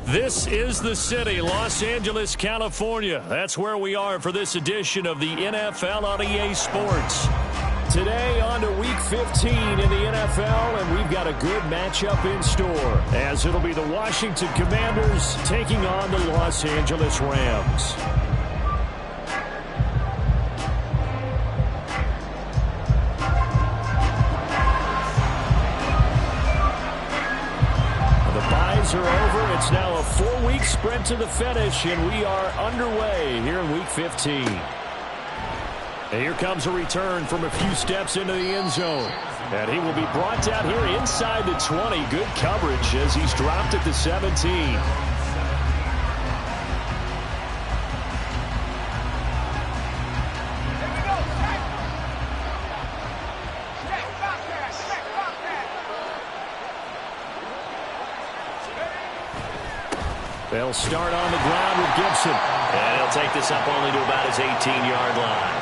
This is the city, Los Angeles, California. That's where we are for this edition of the NFL on EA Sports. Today on to Week 15 in the NFL, and we've got a good matchup in store, as it'll be the Washington Commanders taking on the Los Angeles Rams. Are over. It's now a 4-week sprint to the finish, and we are underway here in Week 15. And here comes a return from a few steps into the end zone. And he will be brought down here inside the 20. Good coverage as he's dropped at the 17. They'll start on the ground with Gibson. And he'll take this up only to about his 18-yard line.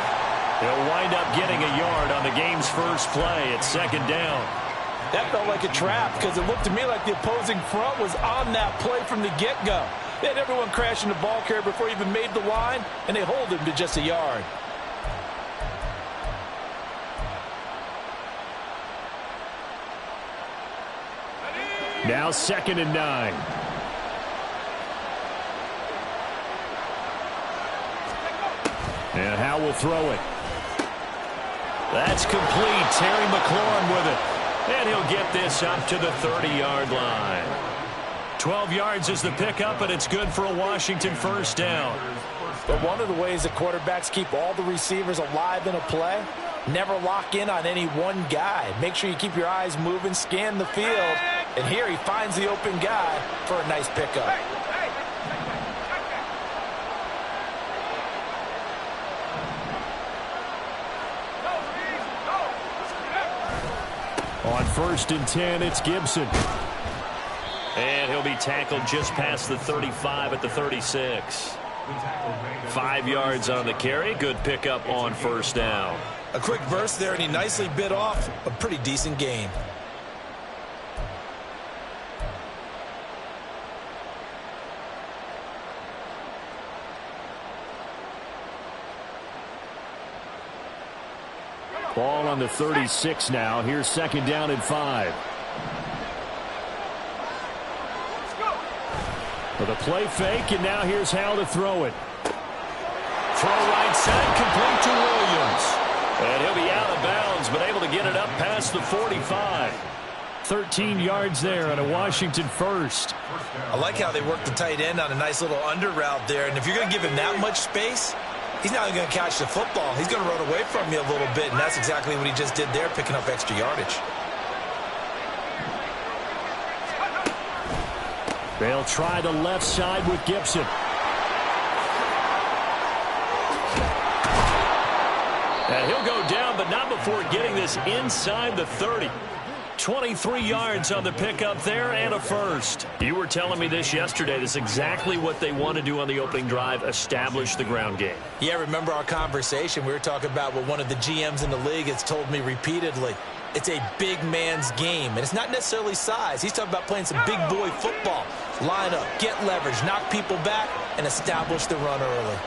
He'll wind up getting a yard on the game's first play at second down. That felt like a trap because it looked to me like the opposing front was on that play from the get-go. They had everyone crashing the ball carrier before he even made the line, and they hold him to just a yard. Now 2nd and 9. And Howe will throw it. That's complete. Terry McLaurin with it. And he'll get this up to the 30-yard line. 12 yards is the pickup, and it's good for a Washington first down. But one of the ways that quarterbacks keep all the receivers alive in a play, never lock in on any one guy. Make sure you keep your eyes moving, scan the field. And here he finds the open guy for a nice pickup. On 1st and 10, it's Gibson. And he'll be tackled just past the 35 at the 36. 5 yards on the carry. Good pickup on first down. A quick burst there, and he nicely bit off a pretty decent gain. Ball on the 36 now. Here's 2nd down and 5. With a play fake, and now here's Howe to throw it. Throw right side, complete to Williams. And he'll be out of bounds, but able to get it up past the 45. 13 yards there on a Washington first. I like how they work the tight end on a nice little under route there. And if you're going to give him that much space, he's not even going to catch the football. He's going to run away from you a little bit, and that's exactly what he just did there, picking up extra yardage. They'll try the left side with Gibson. And he'll go down, but not before getting this inside the 30. 23 yards on the pickup there and a first. You were telling me this yesterday. This is exactly what they want to do on the opening drive, establish the ground game. Yeah, remember our conversation? We were talking about what one of the GMs in the league has told me repeatedly. It's a big man's game, and it's not necessarily size. He's talking about playing some big boy football. Line up, get leverage, knock people back, and establish the run early.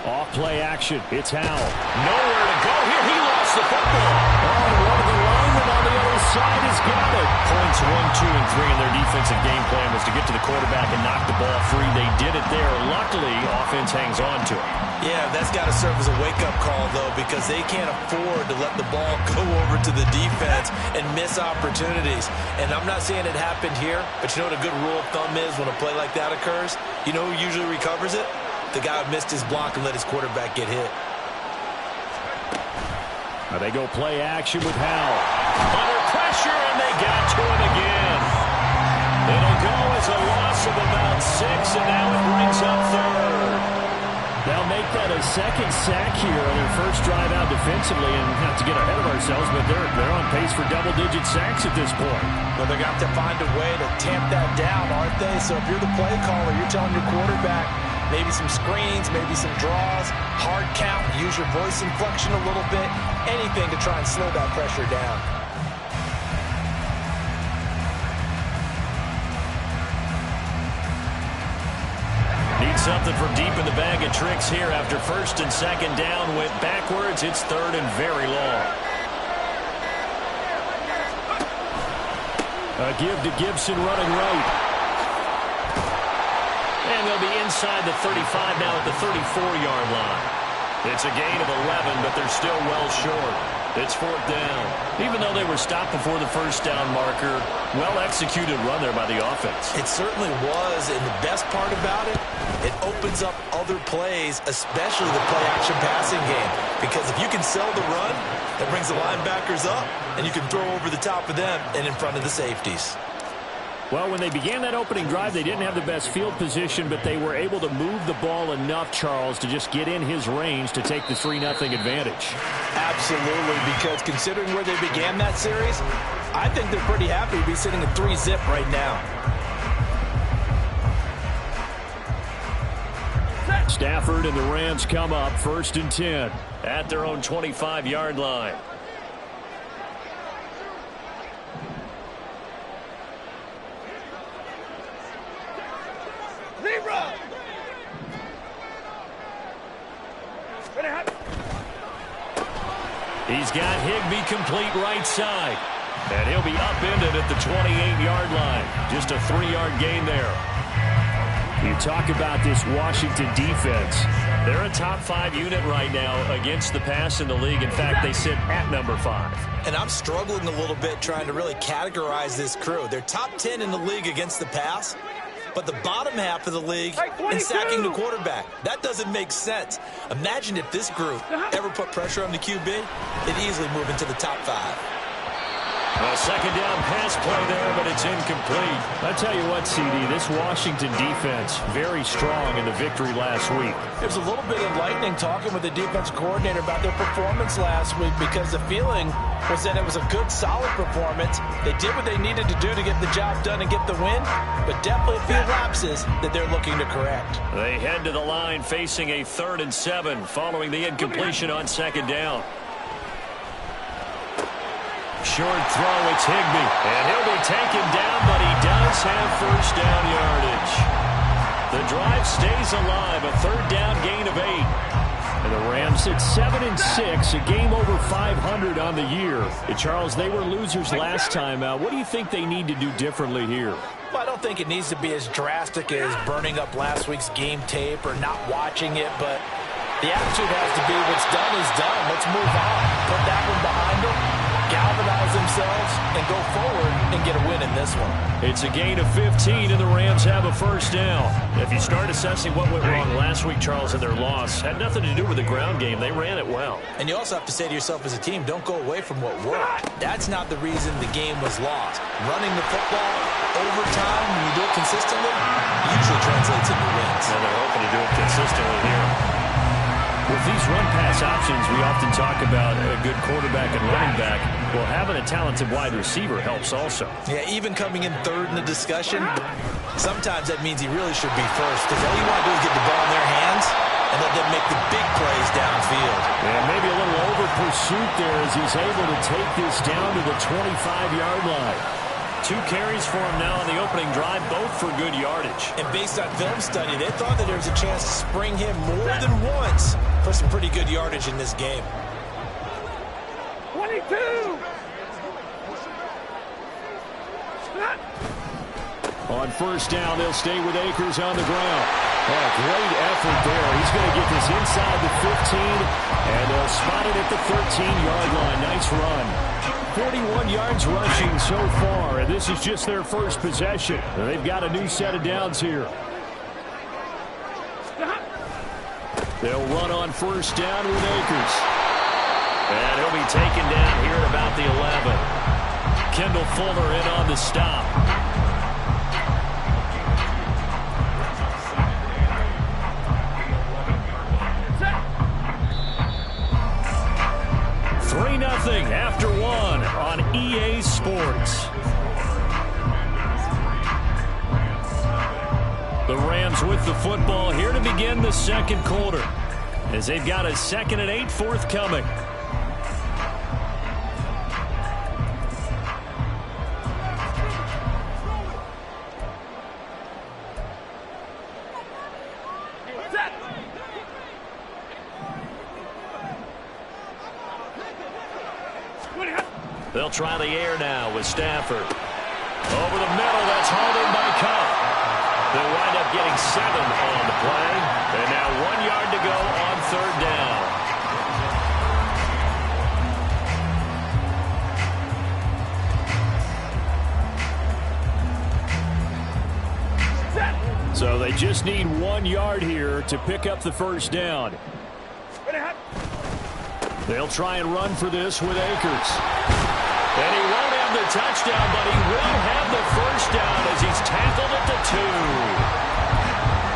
Off play action. It's Howe. Nowhere to go here. He lost the football. Oh, one of the linemen on the other inside has got it. Points 1, 2, and 3 in their defensive game plan was to get to the quarterback and knock the ball free. They did it there. Luckily, offense hangs on to it. Yeah, that's got to serve as a wake-up call, though, because they can't afford to let the ball go over to the defense and miss opportunities. And I'm not saying it happened here, but you know what a good rule of thumb is when a play like that occurs? You know who usually recovers it? The guy who missed his block and let his quarterback get hit. Now they go play action with Howell. Under pressure, and they got to him again. It'll go as a loss of about 6, and now it brings up third. They'll make that a second sack here on their first drive out defensively, and not to get ahead of ourselves, but they're on pace for double-digit sacks at this point. Well, they're going to have to find a way to tamp that down, aren't they? So if you're the play caller, you're telling your quarterback maybe some screens, maybe some draws, hard count, use your voice inflection a little bit, anything to try and slow that pressure down. Need something from deep in the bag of tricks here after first and second down. Went backwards. It's third and very long. A give to Gibson running right. And they'll be inside the 35 now at the 34-yard line. It's a gain of 11, but they're still well short. It's fourth down. Even though they were stopped before the first down marker, well-executed run there by the offense. It certainly was, and the best part about it, it opens up other plays, especially the play-action passing game. Because if you can sell the run, that brings the linebackers up, and you can throw over the top of them and in front of the safeties. Well, when they began that opening drive, they didn't have the best field position, but they were able to move the ball enough, Charles, to just get in his range to take the 3-0 advantage. Absolutely, because considering where they began that series, I think they're pretty happy to be sitting at 3-zip right now. Stafford and the Rams come up first and 10 at their own 25-yard line. He's got Higbee complete right side. And he'll be upended at the 28-yard line. Just a 3-yard gain there. You talk about this Washington defense. They're a top 5 unit right now against the pass in the league. In fact, they sit at number 5. And I'm struggling a little bit trying to really categorize this crew. They're top 10 in the league against the pass, but the bottom half of the league in sacking the quarterback. That doesn't make sense. Imagine if this group ever put pressure on the QB, they'd easily move into the top 5. A second down pass play there, but it's incomplete. I tell you what, CD, this Washington defense, very strong in the victory last week. It was a little bit enlightening talking with the defensive coordinator about their performance last week, because the feeling was that it was a good, solid performance. They did what they needed to do to get the job done and get the win, but definitely a few lapses that they're looking to correct. They head to the line facing a 3rd and 7 following the incompletion on second down. Short throw, it's Higbee. And he'll be taken down, but he does have first down yardage. The drive stays alive, a 3rd down gain of 8. And the Rams sit 7-6, a game over 500 on the year. And Charles, they were losers last time out. What do you think they need to do differently here? Well, I don't think it needs to be as drastic as burning up last week's game tape or not watching it, but the attitude has to be what's done is done. Let's move on. Put that one behind them, galvanize themselves, and go forward and get a win in this one. It's a gain of 15, and the Rams have a first down. If you start assessing what went wrong last week, Charles, in their loss, had nothing to do with the ground game. They ran it well. And you also have to say to yourself as a team, don't go away from what worked. That's not the reason the game was lost. Running the football over time, when you do it consistently, usually translates into wins. And they're hoping to do it consistently here. With these run-pass options, we often talk about a good quarterback and running back. Well, having a talented wide receiver helps also. Yeah, even coming in 3rd in the discussion, sometimes that means he really should be first, because all you want to do is get the ball in their hands and let them make the big plays downfield. And maybe a little over-pursuit there as he's able to take this down to the 25-yard line. 2 carries for him now on the opening drive, both for good yardage. And based on film study, they thought that there was a chance to spring him more than once for some pretty good yardage in this game. 22! On first down, they'll stay with Akers on the ground. Oh, great effort there. He's going to get this inside the 15, and they'll spot it at the 13-yard line. Nice run. 41 yards rushing so far, and this is just their first possession. They've got a new set of downs here. They'll run on first down with Akers. And he'll be taken down here at about the 11. Kendall Fuller in on the stop. Nothing after one on EA Sports. The Rams with the football here to begin the second quarter, as they've got a 2nd and 8 forthcoming. They'll try the air now with Stafford. Over the middle, that's hauled in by Cup. They'll wind up getting 7 on the play. And now 1 yard to go on third down. So they just need 1 yard here to pick up the first down. They'll try and run for this with Akers. And he won't have the touchdown, but he will have the first down as he's tackled at the 2.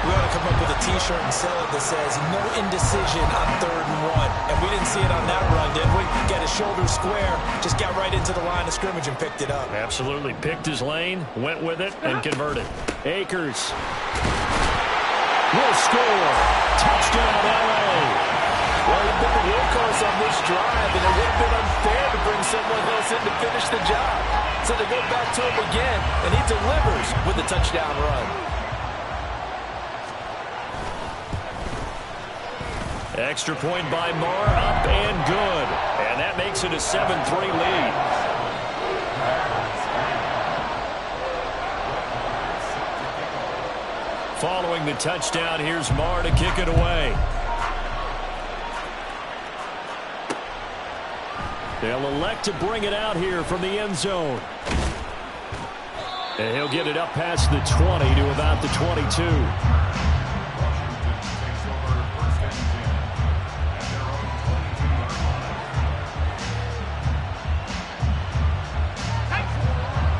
We ought to come up with a T-shirt and sell it that says, no indecision on 3rd and 1. And we didn't see it on that run, did we? Got his shoulder square, just got right into the line of scrimmage and picked it up. Absolutely. Picked his lane, went with it, and converted. Akers will score. Touchdown, L.A. Well, he's been the workhorse on this drive, and it would have been unfair to bring someone else in to finish the job. So they go back to him again, and he delivers with a touchdown run. Extra point by Marr, up and good. And that makes it a 7-3 lead. Following the touchdown, here's Marr to kick it away. They'll elect to bring it out here from the end zone. And he'll get it up past the 20 to about the 22.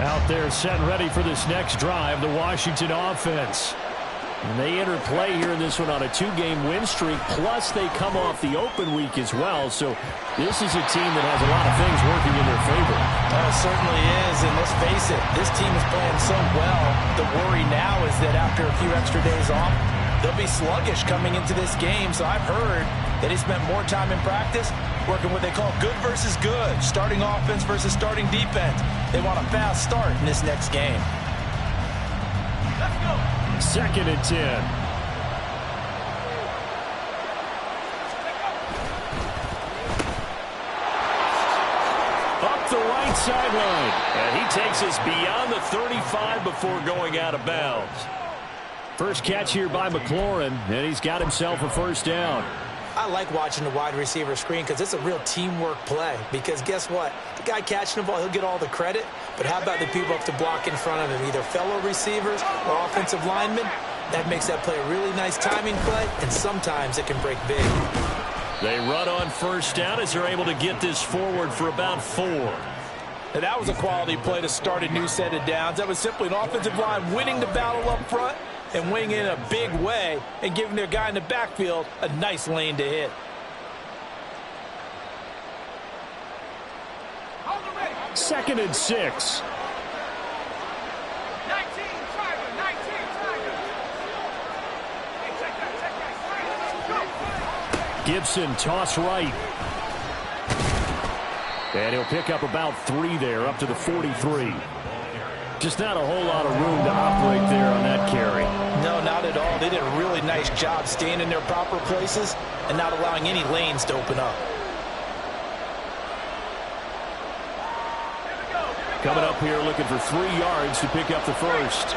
Out there set and ready for this next drive, the Washington offense. And they enter play here in this one on a 2-game win streak, plus they come off the open week as well. So this is a team that has a lot of things working in their favor. Oh, it certainly is, and let's face it, this team is playing so well. The worry now is that after a few extra days off, they'll be sluggish coming into this game. So I've heard that he spent more time in practice working what they call good versus good, starting offense versus starting defense. They want a fast start in this next game. Let's go. 2nd and 10. Up the right sideline. And he takes us beyond the 35 before going out of bounds. First catch here by McLaurin, and he's got himself a first down. I like watching the wide receiver screen because it's a real teamwork play. Because guess what? The guy catching the ball, he'll get all the credit. But how about the people up to block in front of him, either fellow receivers or offensive linemen? That makes that play a really nice timing play, and sometimes it can break big. They run on first down as they're able to get this forward for about 4. And that was a quality play to start a new set of downs. That was simply an offensive line winning the battle up front and winning in a big way and giving their guy in the backfield a nice lane to hit. Second and 6. Gibson toss right. And he'll pick up about 3 there, up to the 43. Just not a whole lot of room to operate there on that carry. No, not at all. They did a really nice job staying in their proper places and not allowing any lanes to open up. Coming up here looking for 3 yards to pick up the first.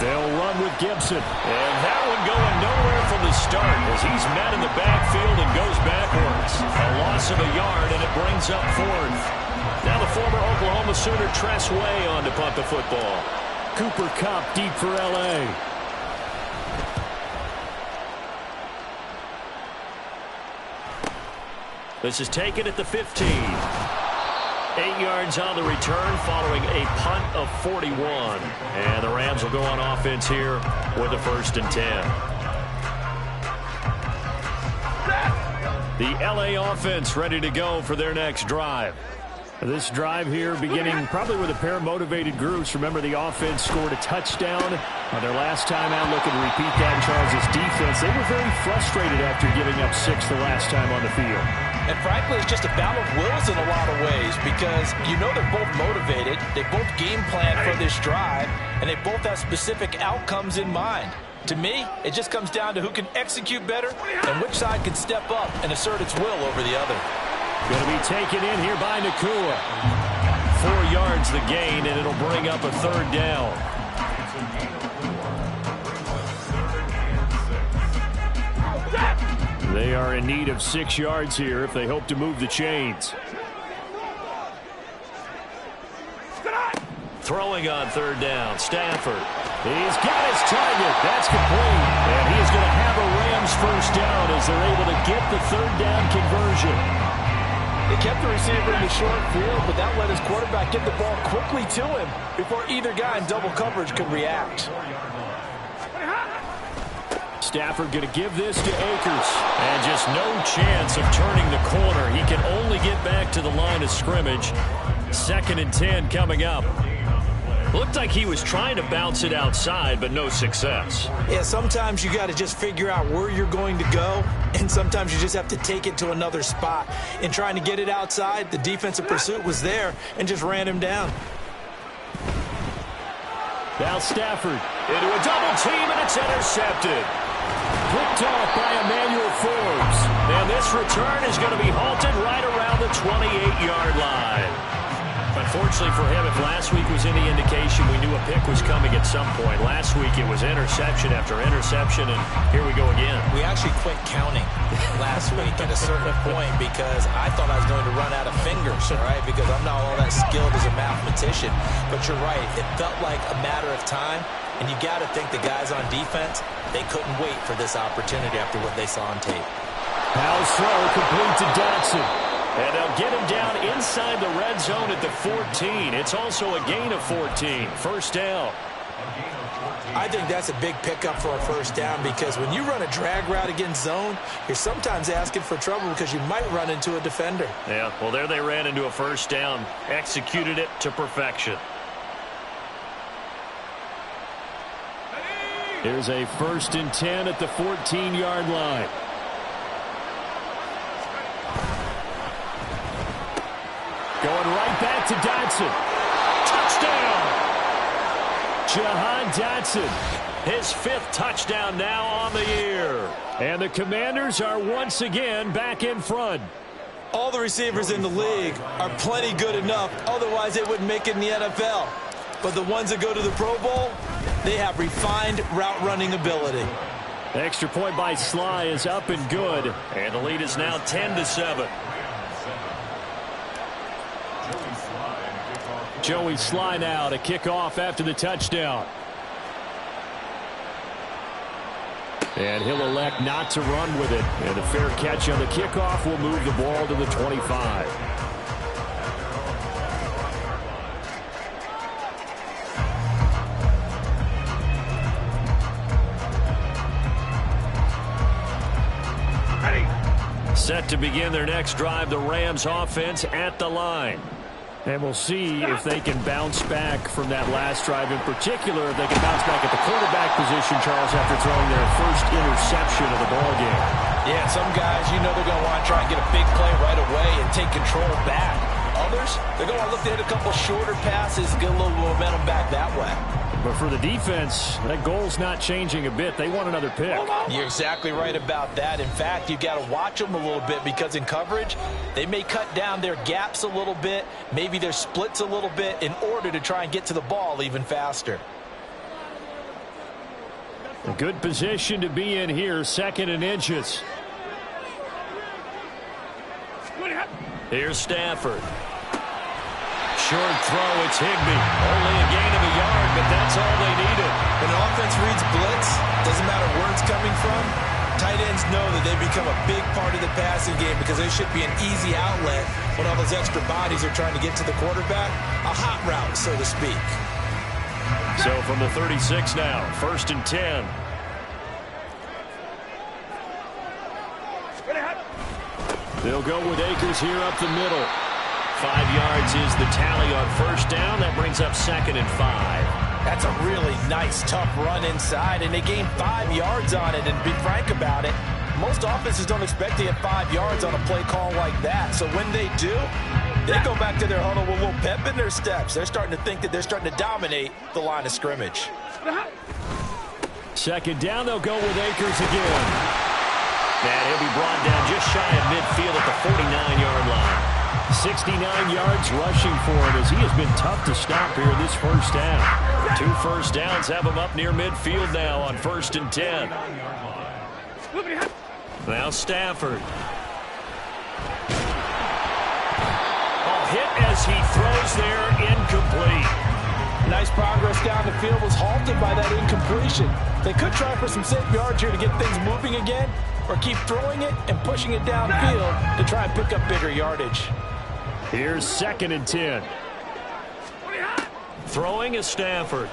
They'll run with Gibson. And that one going nowhere from the start as he's met in the backfield and goes backwards. A loss of a yard, and it brings up fourth. Now the former Oklahoma Sooner Tress Way on to punt the football. Cooper Kupp deep for L.A. This is taken at the 15. 8 yards on the return following a punt of 41. And the Rams will go on offense here with a 1st and 10. The L.A. offense ready to go for their next drive. This drive here beginning probably with a pair of motivated groups. Remember, the offense scored a touchdown on their last time out. Looking to repeat that in Charles' defense. They were very frustrated after giving up 6 the last time on the field. And frankly, it's just a battle of wills in a lot of ways because you know they're both motivated. They both game plan for this drive, and they both have specific outcomes in mind. To me, it just comes down to who can execute better and which side can step up and assert its will over the other. Going to be taken in here by Nakua. 4 yards the gain, and it'll bring up a 3rd down. They are in need of 6 yards here if they hope to move the chains. Throwing on 3rd down, Stafford. He's got his target. That's complete. And he's going to have a Rams 1st down as they're able to get the 3rd down conversion. They kept the receiver in the short field, but that let his quarterback get the ball quickly to him before either guy in double coverage could react. Stafford going to give this to Akers. And just no chance of turning the corner. He can only get back to the line of scrimmage. 2nd and 10 coming up. Looked like he was trying to bounce it outside, but no success. Yeah, sometimes you got to just figure out where you're going to go, and sometimes you just have to take it to another spot. In trying to get it outside, the defensive pursuit was there and just ran him down. Now Stafford into a double team, and it's intercepted. Picked off by Emmanuel Forbes. And this return is going to be halted right around the 28-yard line. Unfortunately for him, if last week was any indication, we knew a pick was coming at some point. Last week it was interception after interception, and here we go again. We actually quit counting last week at a certain point because I thought I was going to run out of fingers, all right, because I'm not all that skilled as a mathematician. But you're right, it felt like a matter of time, and you got to think the guys on defense, they couldn't wait for this opportunity after what they saw on tape. Powell's throw complete to Dotson. And they'll get him down inside the red zone at the 14. It's also a gain of 14. 1st down. I think that's a big pickup for a 1st down because when you run a drag route against zone, you're sometimes asking for trouble because you might run into a defender. Yeah, well, there they ran into a 1st down. Executed it to perfection. Here's a 1st and 10 at the 14-yard line. Going right back to Dotson. Touchdown! Jahan Dotson. His 5th touchdown now on the year. And the Commanders are once again back in front. All the receivers in the league are plenty good enough. Otherwise, they wouldn't make it in the NFL. But the ones that go to the Pro Bowl, they have refined route running ability. Extra point by Sly is up and good. And the lead is now 10-7. Joey Sly now to kick off after the touchdown. And he'll elect not to run with it. And a fair catch on the kickoff will move the ball to the 25. Set to begin their next drive, the Rams offense at the line. And we'll see if they can bounce back from that last drive. In particular, if they can bounce back at the quarterback position, Charles, after throwing their first interception of the ballgame. Yeah, some guys, you know they're going to want to try and get a big play right away and take control back. Others, they're going to look to hit a couple shorter passes, get a little momentum back that way. But for the defense, that goal's not changing a bit. They want another pick. You're exactly right about that. In fact, you've got to watch them a little bit because in coverage, they may cut down their gaps a little bit, maybe their splits a little bit in order to try and get to the ball even faster. A good position to be in here, 2nd and inches. Here's Stafford. Short throw, it's Higbee. Only a gain of a yard, but that's all they needed. When an offense reads blitz, doesn't matter where it's coming from, tight ends know that they become a big part of the passing game because they should be an easy outlet when all those extra bodies are trying to get to the quarterback. A hot route, so to speak. So from the 36 now, 1st and 10. They'll go with Akers here up the middle. 5 yards is the tally on 1st down. That brings up 2nd and 5. That's a really nice, tough run inside, and they gained 5 yards on it. And be frank about it, most offenses don't expect to get 5 yards on a play call like that. So when they do, they go back to their huddle with a little pep in their steps. They're starting to think that they're starting to dominate the line of scrimmage. 2nd down, they'll go with Akers again. And he'll be brought down just shy of midfield at the 49-yard line. 69 yards rushing for him as he has been tough to stop here this 1st down. 2 first downs have him up near midfield now on 1st and 10. Now Stafford. Hit as he throws there, incomplete. Nice progress down the field was halted by that incompletion. They could try for some safe yards here to get things moving again, or keep throwing it and pushing it downfield to try and pick up bigger yardage. Here's 2nd and 10. Throwing is Stafford.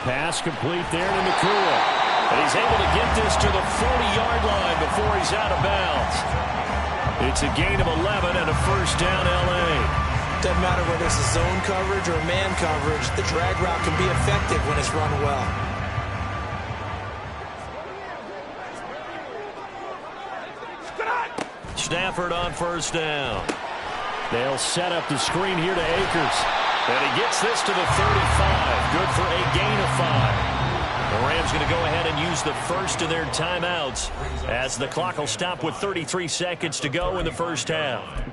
Pass complete there to McCool. And he's able to get this to the 40-yard line before he's out of bounds. It's a gain of 11 and a 1st down L.A. Doesn't matter whether it's a zone coverage or man coverage, the drag route can be effective when it's run well. Stafford on 1st down. They'll set up the screen here to Akers. And he gets this to the 35. Good for a gain of 5. The Rams going to go ahead and use the first of their timeouts as the clock will stop with 33 seconds to go in the 1st half.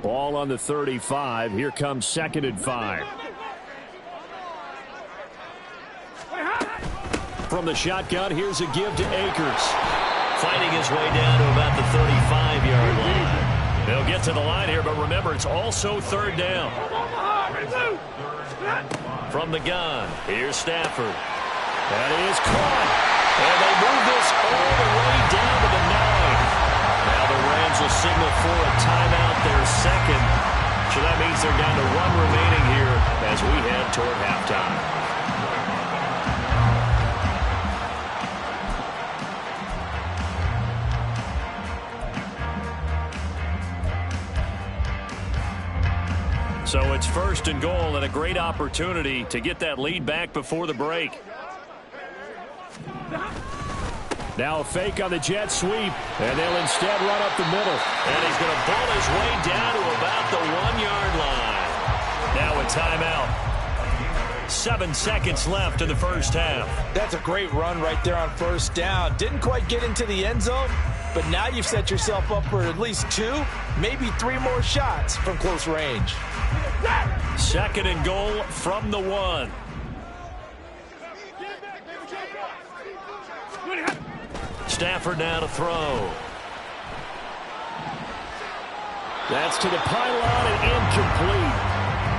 Ball on the 35. Here comes 2nd and 5. From the shotgun, here's a give to Akers. Fighting his way down to about the 35-yard line. They'll get to the line here, but remember, it's also 3rd down. From the gun, here's Stafford. That is caught. And they move this all the way down to the 9. Now the Rams will signal for a timeout, their 2nd. So that means they're down to 1 remaining here as we head toward halftime. So it's 1st and goal and a great opportunity to get that lead back before the break. Now a fake on the jet sweep, and they'll instead run up the middle. And he's going to ball his way down to about the 1-yard line. Now a timeout. 7 seconds left in the 1st half. That's a great run right there on 1st down. Didn't quite get into the end zone, but now you've set yourself up for at least 2, maybe 3 more shots from close range. 2nd and goal from the 1. Stafford now to throw. That's to the pylon and incomplete.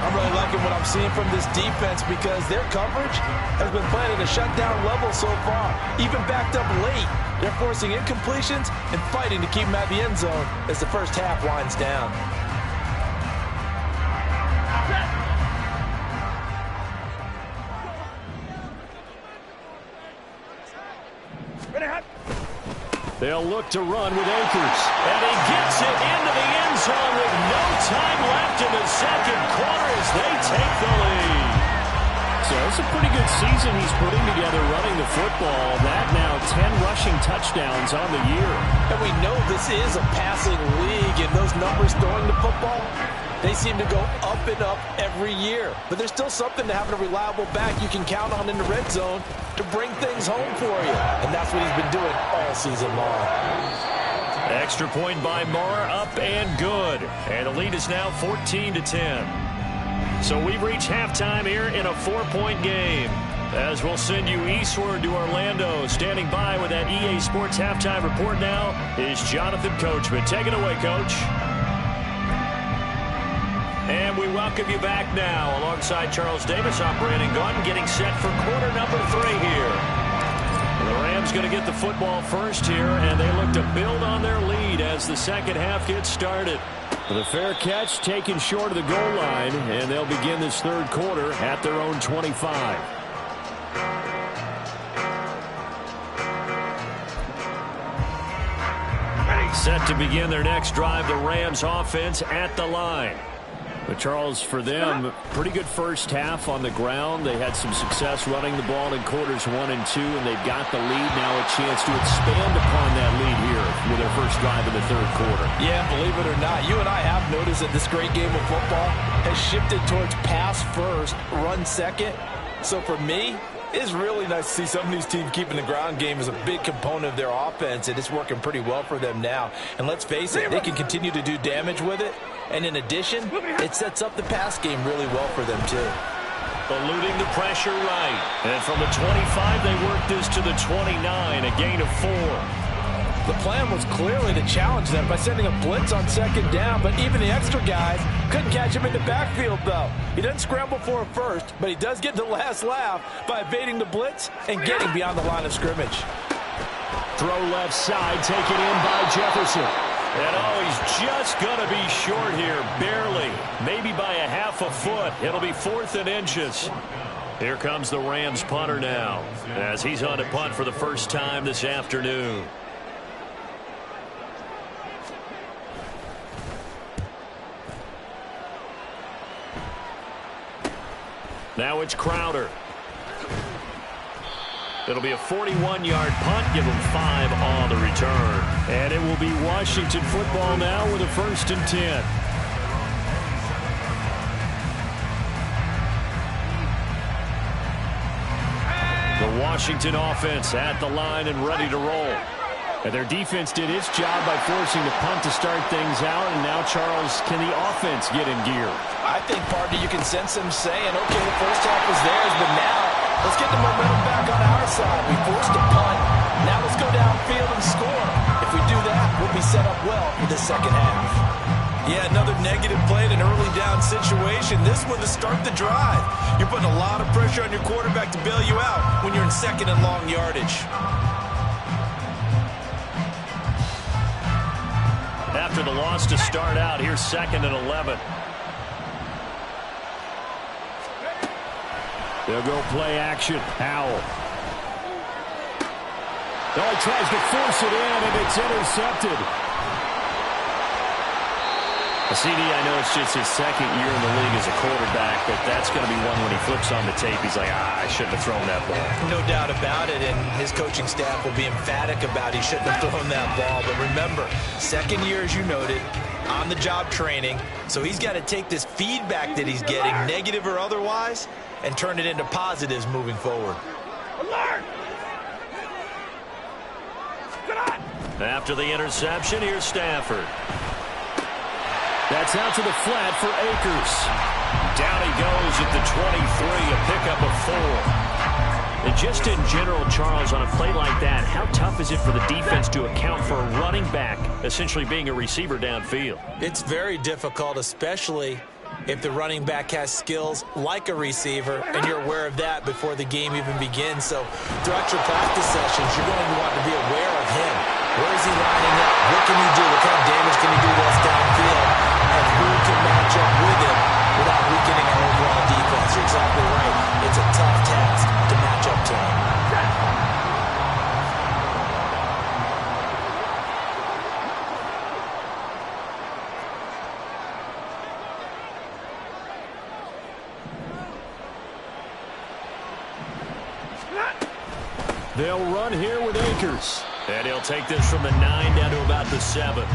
I'm really liking what I'm seeing from this defense because their coverage has been playing at a shutdown level so far. Even backed up late, they're forcing incompletions and fighting to keep them out of the end zone as the 1st half winds down. They'll look to run with Akers. And he gets it into the end zone with no time left in the 2nd quarter as they take the lead. So it's a pretty good season he's putting together running the football. That now 10 rushing touchdowns on the year. And we know this is a passing league, and those numbers throwing the football, they seem to go up and up every year. But there's still something to having a reliable back you can count on in the red zone to bring things home for you. And that's what he's been doing all season long. Extra point by Moore, up and good. And the lead is now 14-10. So we've reached halftime here in a 4-point game. As we'll send you eastward to Orlando. Standing by with that EA Sports halftime report now is Jonathan Coachman. Take it away, Coach. And we welcome you back now. Alongside Charles Davis, I'm Brandon Gaudin, getting set for quarter number 3 here. The Rams going to get the football first here, and they look to build on their lead as the second half gets started. The fair catch taken short of the goal line, and they'll begin this third quarter at their own 25. Set to begin their next drive, the Rams offense at the line. But Charles, for them, pretty good first half on the ground. They had some success running the ball in quarters 1 and 2, and they've got the lead now, a chance to expand upon that lead here with their first drive in the third quarter. Yeah, believe it or not, you and I have noticed that this great game of football has shifted towards pass first, run second. So for me, it's really nice to see some of these teams keeping the ground game as a big component of their offense, and it's working pretty well for them now. And let's face it, they can continue to do damage with it. And in addition, it sets up the pass game really well for them, too. Eluding the pressure right. And from the 25, they work this to the 29, a gain of 4. The plan was clearly to challenge them by sending a blitz on second down, but even the extra guys couldn't catch him in the backfield, though. He doesn't scramble for a first, but he does get the last laugh by evading the blitz and getting beyond the line of scrimmage. Throw left side, taken in by Jefferson. And he's just going to be short here, barely. Maybe by a half a foot. It'll be 4th and inches. Here comes the Rams punter now, as he's on to punt for the first time this afternoon. Now it's Crowder. It'll be a 41-yard punt. Give him 5 on the return. And it will be Washington football now with a 1st and 10. The Washington offense at the line and ready to roll. And their defense did its job by forcing the punt to start things out. And now, Charles, can the offense get in gear? I think, partner, you can sense them saying, okay, the first half was theirs, but now let's get the momentum back on our side. We forced a punt. Now let's go downfield and score. If we do that, we'll be set up well for the second half. Yeah, another negative play in an early down situation. This one to start the drive. You're putting a lot of pressure on your quarterback to bail you out when you're in second and long yardage. After the loss to start out, here's 2nd and 11. They'll go play action. Howell. Oh, he tries to force it in, and it's intercepted. CD, I know it's just his 2nd year in the league as a quarterback, but that's going to be one when he flips on the tape. He's like, I shouldn't have thrown that ball. No doubt about it, and his coaching staff will be emphatic about he shouldn't have thrown that ball. But remember, 2nd year, as you noted, on-the-job training, so he's got to take this feedback that he's getting, negative or otherwise, and turn it into positives moving forward. Alert! After the interception, here's Stafford. That's out to the flat for Akers. Down he goes at the 23, a pickup of 4. And just in general, Charles, on a play like that, how tough is it for the defense to account for a running back essentially being a receiver downfield? It's very difficult, especially if the running back has skills like a receiver, and you're aware of that before the game even begins. So throughout your practice sessions, you're going to want to be aware of him. Where is he lining up? What can he do? What kind of damage can he do to us downfield? And who can match up with him without weakening our overall defense? You're exactly right. It's a tough task to match up to him. They'll run here with Akers. And he'll take this from the 9 down to about the 7.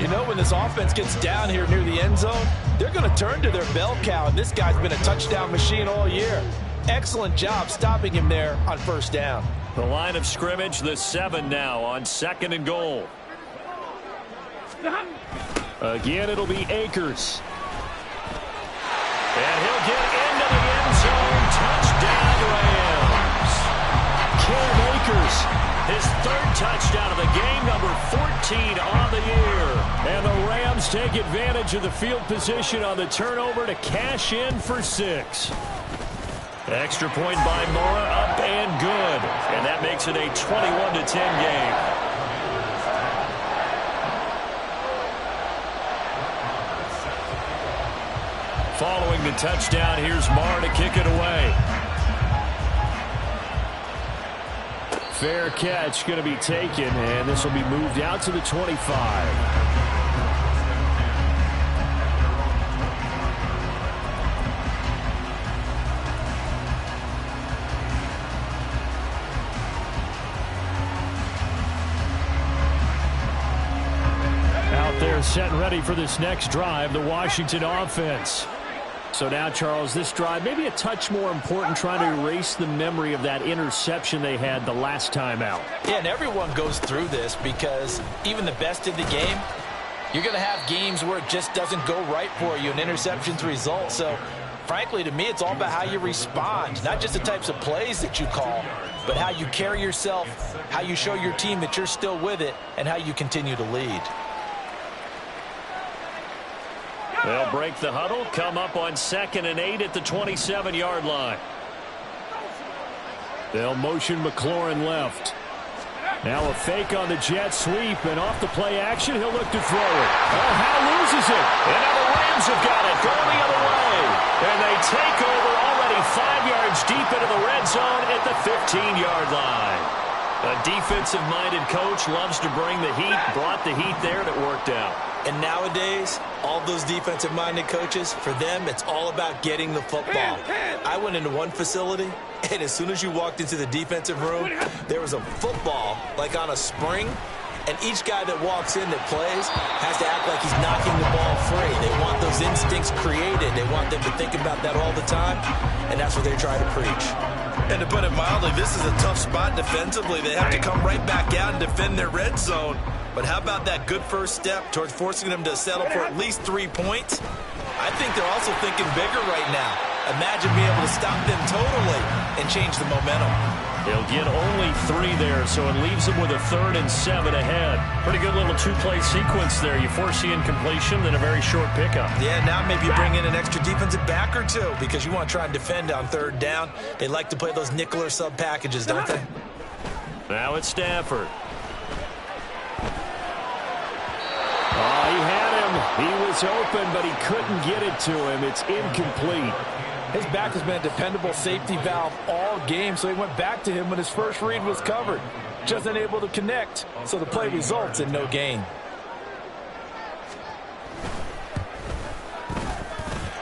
You know, when this offense gets down here near the end zone, they're going to turn to their bell cow, and this guy's been a touchdown machine all year. Excellent job stopping him there on 1st down. The line of scrimmage, the 7 now on 2nd and goal. Again, it'll be Akers. And he'll get into the end zone. Touchdown, Rams. Cam Akers, his third touchdown of the game, number 14 on the year. And the Rams take advantage of the field position on the turnover to cash in for 6. Extra point by Mora, up and good. And that makes it a 21-10 game. Following the touchdown, here's Mara to kick it away. Fair catch going to be taken, and this will be moved out to the 25. Set and ready for this next drive, the Washington offense. So now, Charles, this drive maybe a touch more important, trying to erase the memory of that interception they had the last time out. Yeah, and everyone goes through this because even the best in the game, you're going to have games where it just doesn't go right for you, and interceptions result. So, frankly, to me, it's all about how you respond, not just the types of plays that you call, but how you carry yourself, how you show your team that you're still with it, and how you continue to lead. They'll break the huddle, come up on 2nd and 8 at the 27-yard line. They'll motion McLaurin left. Now a fake on the jet sweep, and off the play action, he'll look to throw it. Oh, Howe loses it. And now the Rams have got it, going the other way. And they take over already 5 yards deep into the red zone at the 15-yard line. A defensive-minded coach loves to bring the heat, brought the heat there, and it worked out. And nowadays, all those defensive-minded coaches, for them, it's all about getting the football. I went into one facility, and as soon as you walked into the defensive room, there was a football, like on a spring, and each guy that walks in that plays has to act like he's knocking the ball free. They want those instincts created. They want them to think about that all the time, and that's what they try to preach. And to put it mildly, this is a tough spot defensively. They have to come right back out and defend their red zone. But how about that good first step towards forcing them to settle for at least 3 points? I think they're also thinking bigger right now. Imagine being able to stop them totally and change the momentum. They'll get only 3 there, so it leaves them with a 3rd and 7 ahead. Pretty good little 2-play sequence there. You force the incompletion, then a very short pickup. Yeah, now maybe you bring in an extra defensive back or two because you want to try and defend on 3rd down. They like to play those nickel or sub packages, don't they? Now it's Stafford. Oh, he had him. He was open, but he couldn't get it to him. It's incomplete. His back has been a dependable safety valve all game, so he went back to him when his first read was covered. Just unable to connect, so the play results in no gain.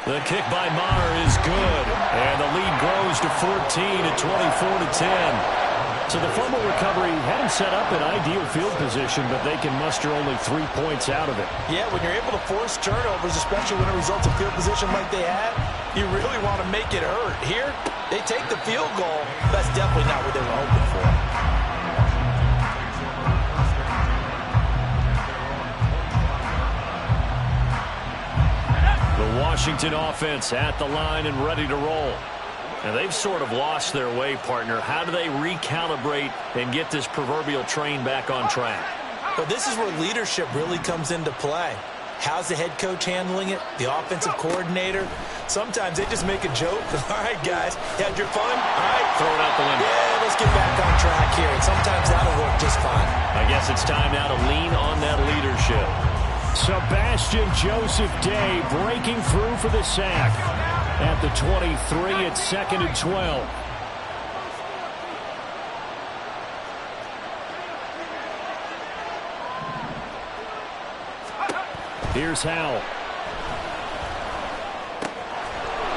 The kick by Maher is good, and the lead grows to 14 at 24-10. So the fumble recovery had him set up in ideal field position, but they can muster only 3 points out of it. Yeah, when you're able to force turnovers, especially when it results in field position like they had, you really want to make it hurt. Here, they take the field goal. That's definitely not what they were hoping for. The Washington offense at the line and ready to roll. And they've sort of lost their way, partner. How do they recalibrate and get this proverbial train back on track? Well, this is where leadership really comes into play. How's the head coach handling it? The offensive coordinator? Sometimes they just make a joke. All right, guys, you had your fun? All right. Throw it out the window. Yeah, let's get back on track here. And sometimes that'll work just fine. I guess it's time now to lean on that leadership. Sebastian Joseph Day breaking through for the sack. At the 23, it's 2nd and 12. Here's Howe.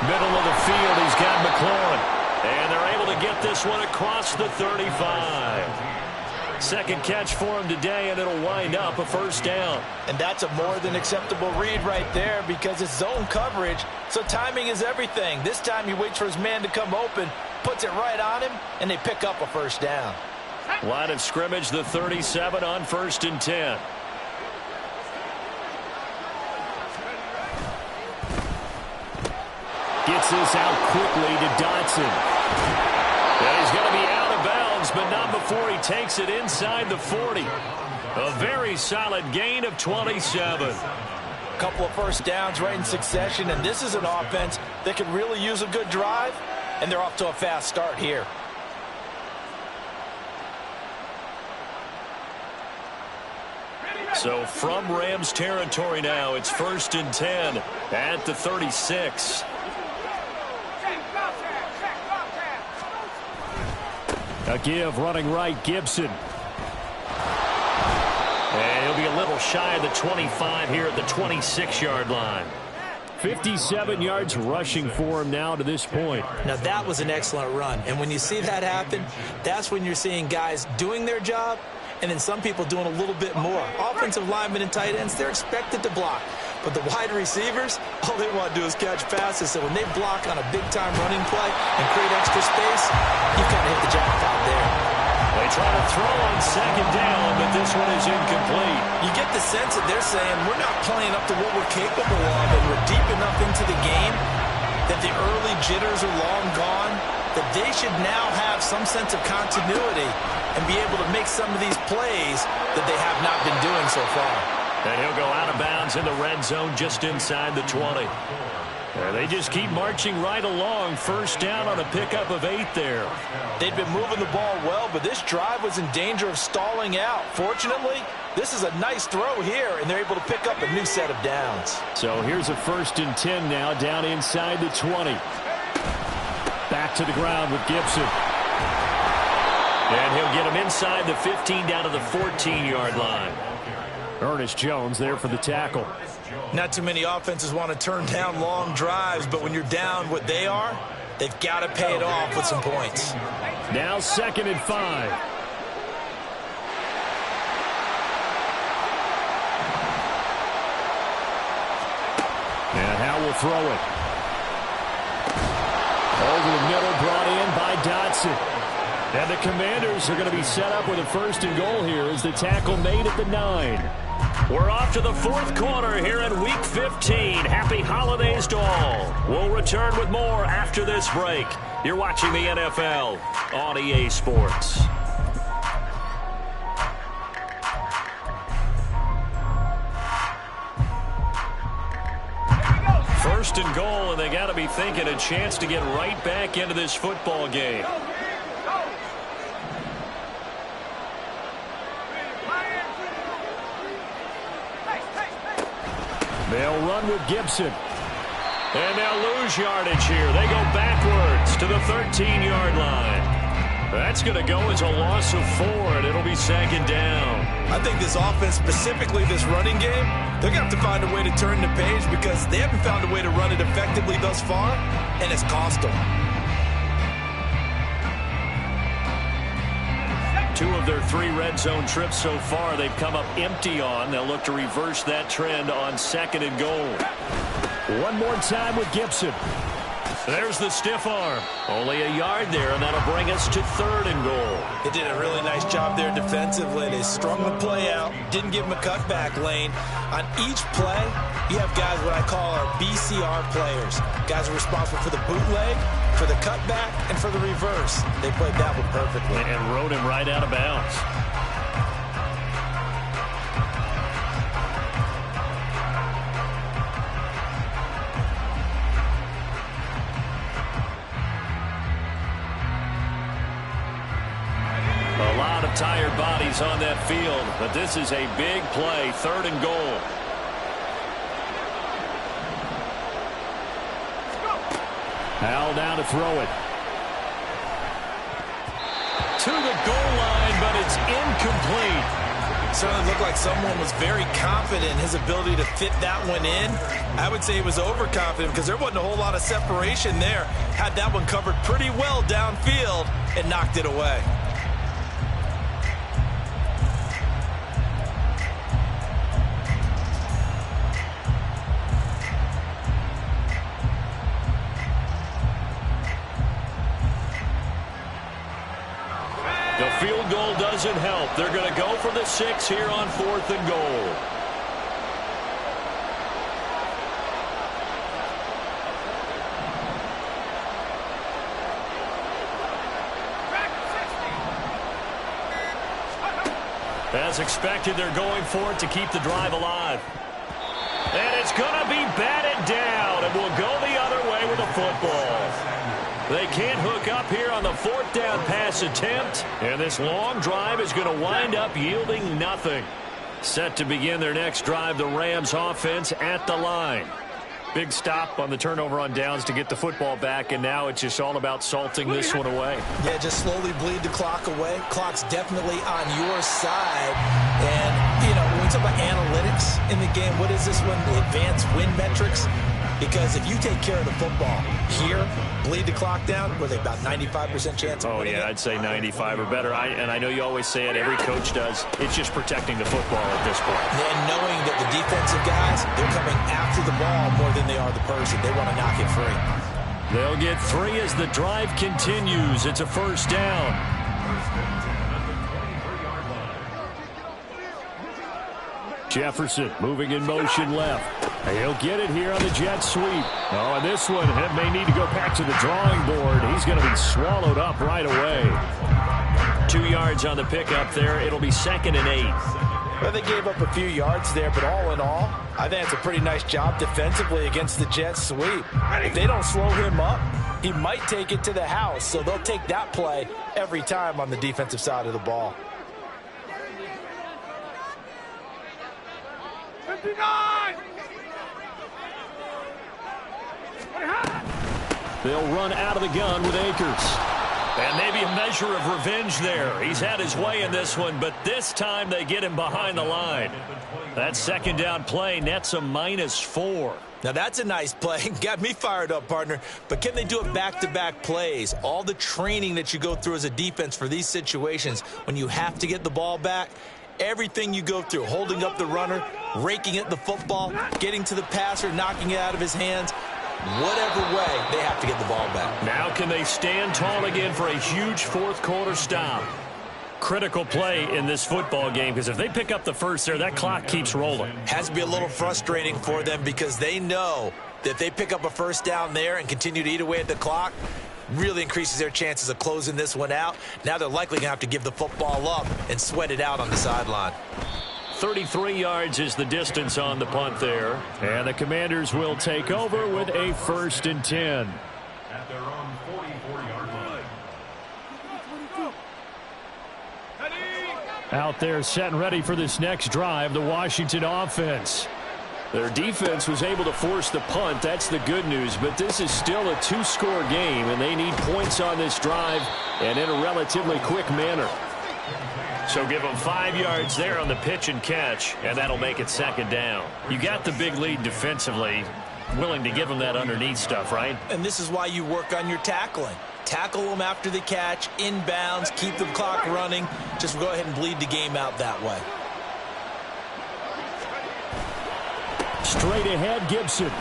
Middle of the field, he's got McLaurin. And they're able to get this one across the 35. Second catch for him today, and it'll wind up a 1st down. And that's a more than acceptable read right there because it's zone coverage, so timing is everything. This time he waits for his man to come open, puts it right on him, and they pick up a 1st down. Line of scrimmage, the 37 on 1st and 10. Gets this out quickly to Dotson. And he's going to be out of bounds, but not before he takes it inside the 40. A very solid gain of 27. A couple of first downs right in succession, and this is an offense that could really use a good drive, and they're off to a fast start here. So from Rams territory now, it's 1st and 10 at the 36. A give running right, Gibson. And he'll be a little shy of the 25 here at the 26-yard line. 57 yards rushing for him now to this point. Now, that was an excellent run. And when you see that happen, that's when you're seeing guys doing their job and then some people doing a little bit more. Offensive linemen and tight ends, they're expected to block. But the wide receivers, all they want to do is catch passes. So when they block on a big-time running play and create extra space, you kind of hit the jackpot there. They try to throw on 2nd down, but this one is incomplete. You get the sense that they're saying we're not playing up to what we're capable of, and we're deep enough into the game that the early jitters are long gone, that they should now have some sense of continuity and be able to make some of these plays that they have not been doing so far. And he'll go out of bounds in the red zone just inside the 20. They just keep marching right along. 1st down on a pickup of 8 there. They'd been moving the ball well, but this drive was in danger of stalling out. Fortunately, this is a nice throw here, and they're able to pick up a new set of downs. So here's a 1st and 10 now, down inside the 20. Back to the ground with Gibson. And he'll get him inside the 15 down to the 14-yard line. Ernest Jones there for the tackle. Not too many offenses want to turn down long drives, but when you're down what they are, they've got to pay it off with some points. Now 2nd and 5. And Howe will throw it. Over the middle, brought in by Dotson. And the Commanders are going to be set up with a 1st and goal here as the tackle made at the 9. We're off to the 4th quarter here in Week 15. Happy holidays to all. We'll return with more after this break. You're watching the NFL on EA Sports. First and goal, and they got to be thinking a chance to get right back into this football game. They'll run with Gibson. And they'll lose yardage here. They go backwards to the 13-yard line. That's going to go as a loss of 4, and it'll be 2nd down. I think this offense, specifically this running game, they're going to have to find a way to turn the page because they haven't found a way to run it effectively thus far, and it's cost them. 2 of their 3 red zone trips so far they've come up empty on. They'll look to reverse that trend on 2nd and goal. One more time with Gibson. There's the stiff arm. Only a yard there, and that'll bring us to 3rd and goal. They did a really nice job there defensively. They strung the play out, didn't give him a cutback lane. On each play, you have guys what I call our BCR players. Guys are responsible for the bootleg, for the cutback, and for the reverse. They played that one perfectly. And rode him right out of bounds. A lot of tired bodies on that field, but this is a big play, 3rd and goal. Howell down to throw it. To the goal line, but it's incomplete. Certainly looked like someone was very confident in his ability to fit that one in. I would say he was overconfident because there wasn't a whole lot of separation there. Had that one covered pretty well downfield and knocked it away. The field goal doesn't help. They're going to go for the 6 here on 4th and goal. As expected, they're going for it to keep the drive alive. And it's going to be batted down, and will go the other way with the football. They can't hook up here on the 4th down pass attempt, and this long drive is going to wind up yielding nothing. Set to begin their next drive, the Rams offense at the line. Big stop on the turnover on downs to get the football back, and now it's just all about salting this one away. Yeah, just slowly bleed the clock away. Clock's definitely on your side. And, you know, when we talk about analytics in the game, what is this one? The advanced win metrics? Because if you take care of the football here, bleed the clock down, were they about 95% chance of winning it? I'd say 95 or better. And I know you always say it, every coach does. It's just protecting the football at this point. And knowing that the defensive guys, they're coming after the ball more than they are the person. They want to knock it free. They'll get 3 as the drive continues. It's a 1st down. Jefferson moving in motion left. He'll get it here on the jet sweep. Oh, and this one may need to go back to the drawing board. He's going to be swallowed up right away. 2 yards on the pickup there. It'll be 2nd and 8. Well, they gave up a few yards there, but all in all, I think it's a pretty nice job defensively against the jet sweep. If they don't slow him up, he might take it to the house, so they'll take that play every time on the defensive side of the ball. 59! They'll run out of the gun with Akers. And maybe a measure of revenge there. He's had his way in this one, but this time they get him behind the line. That 2nd down play nets a -4. Now, that's a nice play. Got me fired up, partner. But can they do it back-to-back plays? All the training that you go through as a defense for these situations, when you have to get the ball back, everything you go through, holding up the runner, raking at the football, getting to the passer, knocking it out of his hands, whatever way, they have to get the ball back. Now can they stand tall again for a huge 4th quarter stop? Critical play in this football game, because if they pick up the 1st there, that clock keeps rolling. Has to be a little frustrating for them because they know that if they pick up a 1st down there and continue to eat away at the clock, really increases their chances of closing this one out. Now they're likely going to have to give the football up and sweat it out on the sideline. 33 yards is the distance on the punt there. And the Commanders will take over with a 1st and 10. At their own 44-yard line. Out there set and ready for this next drive, the Washington offense. Their defense was able to force the punt. That's the good news. But this is still a 2-score game, and they need points on this drive and in a relatively quick manner. So give them 5 yards there on the pitch and catch, and that'll make it 2nd down. You got the big lead defensively, willing to give them that underneath stuff, right? And this is why you work on your tackling. Tackle them after the catch, inbounds, keep the clock running. Just go ahead and bleed the game out that way. Straight ahead, Gibson.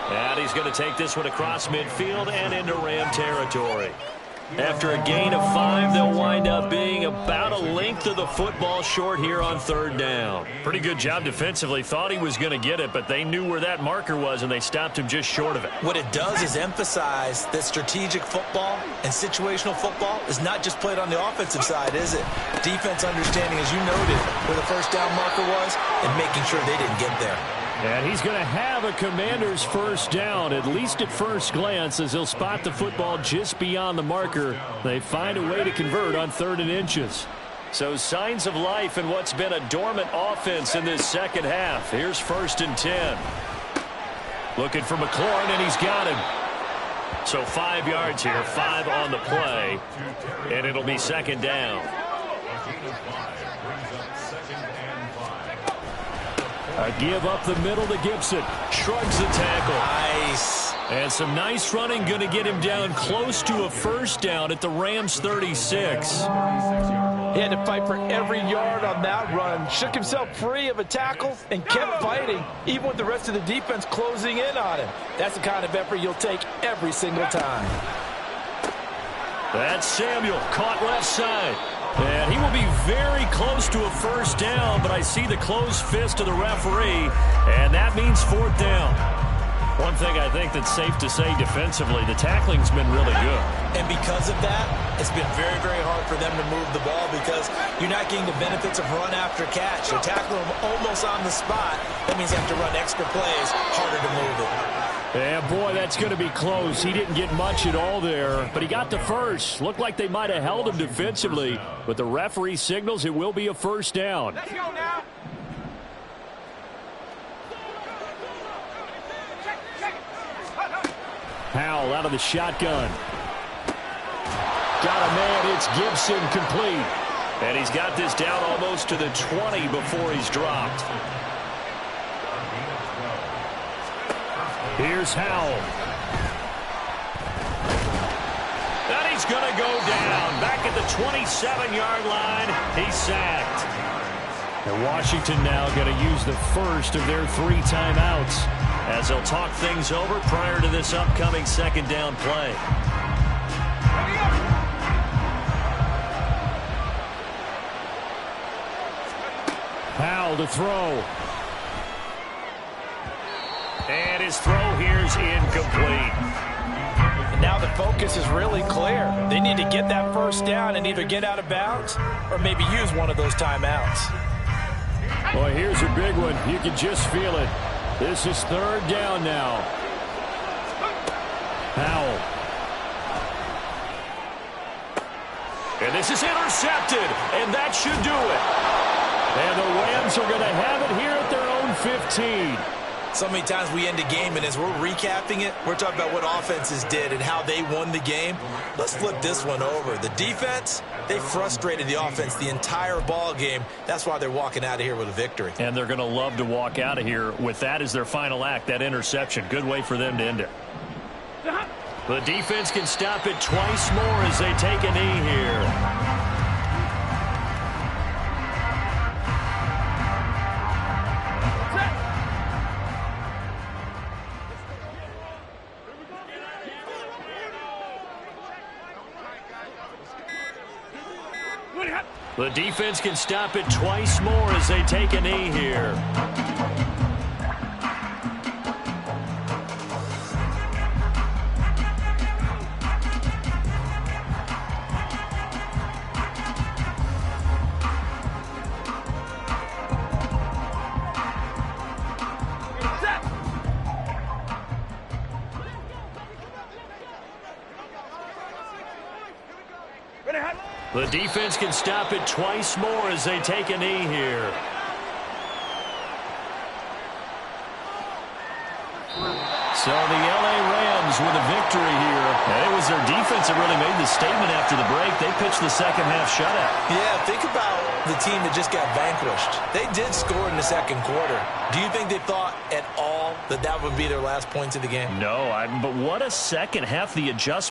And he's going to take this one across midfield and into Ram territory. After a gain of 5, they'll wind up being about a length of the football short here on 3rd down. Pretty good job defensively. Thought he was going to get it, but they knew where that marker was, and they stopped him just short of it. What it does is emphasize that strategic football and situational football is not just played on the offensive side, is it? Defense understanding, as you noted, where the 1st down marker was and making sure they didn't get there. And he's going to have a Commander's 1st down, at least at first glance, as he'll spot the football just beyond the marker. They find a way to convert on 3rd and inches. So signs of life in what's been a dormant offense in this 2nd half. Here's 1st and 10. Looking for McLaurin, and he's got him. So 5 yards here, 5 on the play, and it'll be 2nd down. A give up the middle to Gibson. Shrugs the tackle. Nice. And some nice running, going to get him down close to a 1st down at the Rams 36. He had to fight for every yard on that run. Shook himself free of a tackle and kept fighting, even with the rest of the defense closing in on him. That's the kind of effort you'll take every single time. That's Samuel, caught left side. And he will be very close to a 1st down, but I see the closed fist of the referee, and that means 4th down. One thing I think that's safe to say defensively, the tackling's been really good. And because of that, it's been very, very hard for them to move the ball because you're not getting the benefits of run after catch. You're tackling them almost on the spot. That means you have to run extra plays, harder to move it. Yeah, boy, that's going to be close. He didn't get much at all there, but he got the first. Looked like they might have held him defensively, but the referee signals it will be a first down. Let's go now. Howell out of the shotgun. Got a man. It's Gibson, complete. And he's got this down almost to the 20 before he's dropped. Here's Howell. And he's going to go down. Back at the 27-yard line. He's sacked. And Washington now going to use the first of their 3 timeouts as they'll talk things over prior to this upcoming second down play. Howell to throw. And his throw here's incomplete. And now the focus is really clear. They need to get that first down and either get out of bounds or maybe use one of those timeouts. Boy, here's a big one. You can just feel it. This is third down now. Howell. And this is intercepted, and that should do it. And the Rams are going to have it here at their own 15. So many times we end a game, and as we're recapping it, we're talking about what offenses did and how they won the game. Let's flip this one over. The defense, they frustrated the offense the entire ball game. That's why they're walking out of here with a victory. And they're going to love to walk out of here with that as their final act, that interception. Good way for them to end it. The defense can stop it twice more as they take a knee here. The defense can stop it twice more as they take a knee here. The defense can stop it twice more as they take a knee here. So the L.A. Rams with a victory here. And it was their defense that really made the statement after the break. They pitched the second half shutout. Yeah, think about the team that just got vanquished. They did score in the second quarter. Do you think they thought at all that that would be their last points of the game? No, but what a second half. The adjustment.